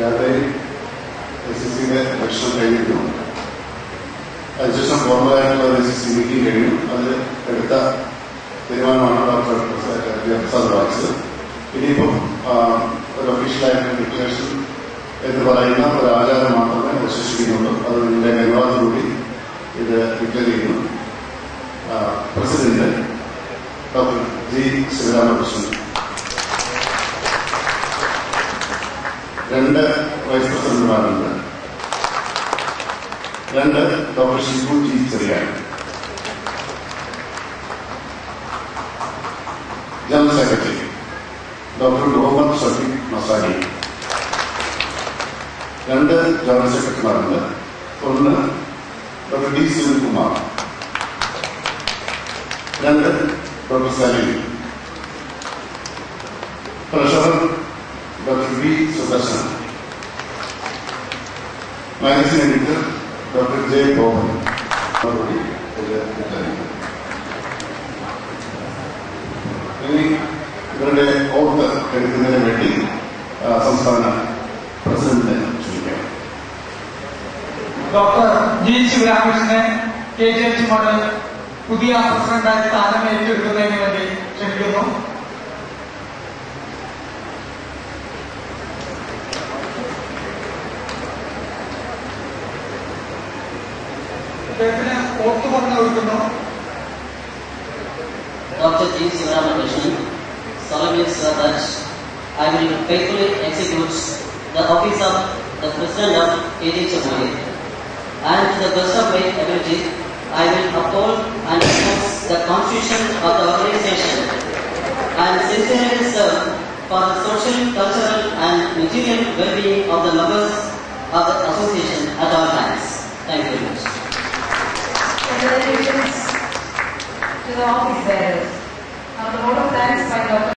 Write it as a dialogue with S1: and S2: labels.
S1: രാത്രി SSCയുടെ ഇലക്ഷൻ കഴിഞ്ഞിരുന്നു. അതിനുശേഷം ഫോർമലായിട്ടുള്ള SSC മീറ്റിംഗ് കഴിഞ്ഞു. അതിൽ എടുത്ത തീരുമാനമാണ് ഡോക്ടർ പ്രസാദ് വായിച്ചത്. ഇനിയിപ്പം ഒരു ഒഫീഷ്യലായിട്ടുള്ള ഡിക്ലറേഷൻ എന്ന് പറയുന്ന ഒരു ആചാരം മാത്രമേ അവശേഷിക്കുന്നുള്ളൂ. അത് ഇതിന്റെ അനുവാദത്തോടുകൂടി ഇത് ഡിക്ലെയർ ചെയ്യുന്നു. President doctor G. Sivaramakrishnan, 2 vice പ്രസിഡന്റുമാരുണ്ട്. 2 doctor Shibu G. Cherian, general secretary doctor Muhammad Shafeeq Masani. 2 general സെക്രട്ടറിമാരുണ്ട്. 1 doctor D. Sunilkumar, 2 doctor Saleem, treasurer doctor V. Sudarshan, managing editor doctor J. Boban. ഇനി ഇവരുടെ ഓർത്ത് എടുക്കുന്നതിന് വേണ്ടി സംസ്ഥാന പ്രസിഡന്റിനെ ക്ഷണിക്കാം.
S2: Doctor G. ശിവരാമകൃഷ്ണനെ KGH പുതിയ പ്രസിഡന്റായി സ്ഥാനം ഏറ്റെടുക്കുന്നതിന് വേണ്ടി ക്ഷണിക്കുന്നു. അദ്ദേഹത്തിന് ഓർത്ത് പറഞ്ഞു കൊടുക്കുന്നു.
S3: Dr. G. Sivaramakrishnan solemnly swear that I will faithfully execute the office of the President of KGH and to the best of my ability I will uphold and enforce the Constitution of the organization and sincerely serve for the social, cultural and material well-being of the members of the association at all times. Thank you very much.
S4: Congratulations to the office bearers. Now the vote of thanks by Dr.